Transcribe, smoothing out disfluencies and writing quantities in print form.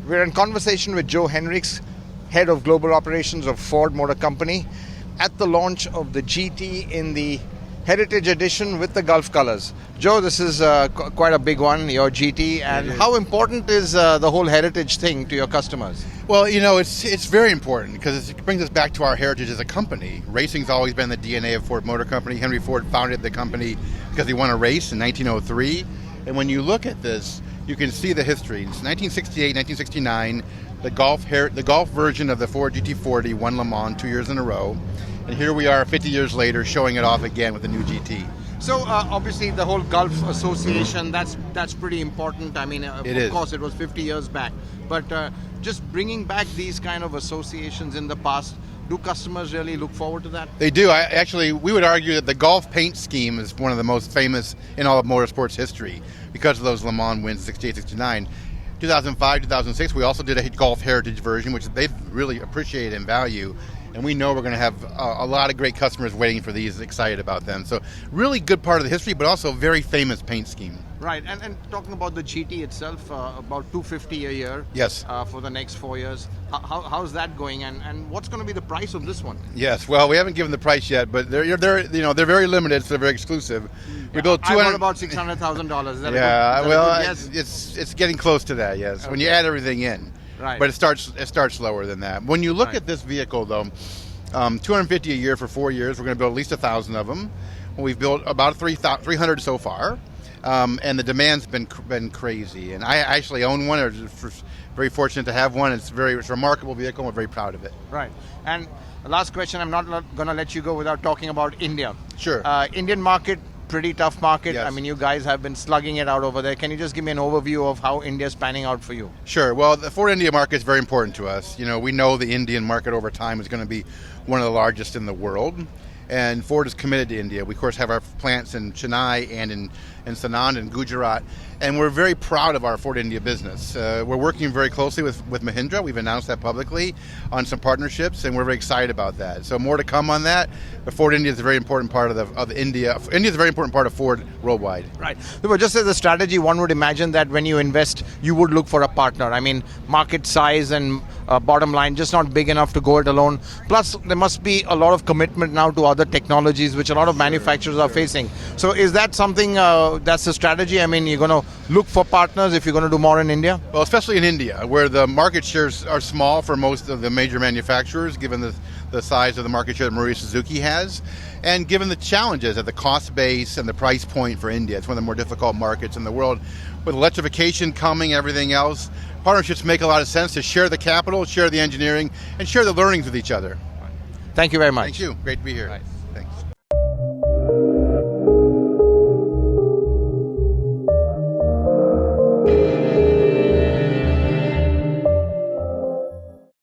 We're in conversation with Joe Hinrichs, Head of Global Operations of Ford Motor Company, at the launch of the GT in the Heritage Edition with the Gulf colors. Joe, this is quite a big one, your GT, and how important is the whole heritage thing to your customers? Well, it's very important because it brings us back to our heritage as a company. Racing's always been the DNA of Ford Motor Company. Henry Ford founded the company because he won a race in 1903. And when you look at this, you can see the history. It's 1968, 1969, the Golf version of the Ford GT40 won Le Mans 2 years in a row. And here we are 50 years later showing it off again with the new GT. So obviously the whole Gulf Association, that's pretty important. I mean, of course it was 50 years back. But just bringing back these kind of associations in the past, do customers really look forward to that? They do. We would argue that the Golf paint scheme is one of the most famous in all of motorsports history because of those Le Mans wins, 68, 69. 2005, 2006, we also did a Golf Heritage version, which they really appreciate and value. And we know we're going to have a lot of great customers waiting for these, excited about them. So really good part of the history, but also a very famous paint scheme. Right, and talking about the GT itself, about $250 a year. Yes. For the next 4 years. How's that going, and what's going to be the price of this one? Yes, well, we haven't given the price yet, but they're very limited, so they're very exclusive. We built I want about $600,000. Is that yeah, a good yes? it's getting close to that. Yes, when you add everything in. Right. But it starts lower than that. When you look at this vehicle, though, $250 a year for 4 years. We're going to build at least 1,000 of them. We've built about 300 so far, and the demand's been crazy. And I actually own one. I'm very fortunate to have one. It's a remarkable vehicle. We're very proud of it. Right. And the last question, I'm not going to let you go without talking about India. Sure. Indian market. Pretty tough market. Yes. I mean, you guys have been slugging it out over there. Can you just give me an overview of how India's panning out for you? Sure. Well, the Ford India market is very important to us. We know the Indian market over time is going to be one of the largest in the world. And Ford is committed to India. We, of course, have our plants in Chennai and in Sanand and Gujarat. And we're very proud of our Ford India business. We're working very closely with Mahindra. We've announced that publicly on some partnerships, and we're very excited about that. So more to come on that. But Ford India is a very important part of India. India is a very important part of Ford worldwide. Right. But just as a strategy, one would imagine that when you invest, you would look for a partner. I mean, market size and bottom line, just not big enough to go it alone. Plus, there must be a lot of commitment now to other technologies, which a lot of manufacturers are facing. So is that something that's a strategy? I mean, you're going to look for partners if you're going to do more in India? Well, especially in India, where the market shares are small for most of the major manufacturers, given the size of the market share that Maruti Suzuki has, and given the challenges at the cost base and the price point for India. It's one of the more difficult markets in the world. With electrification coming, everything else, partnerships make a lot of sense to share the capital, share the engineering, and share the learnings with each other. Thank you very much. Thank you. Great to be here. Right.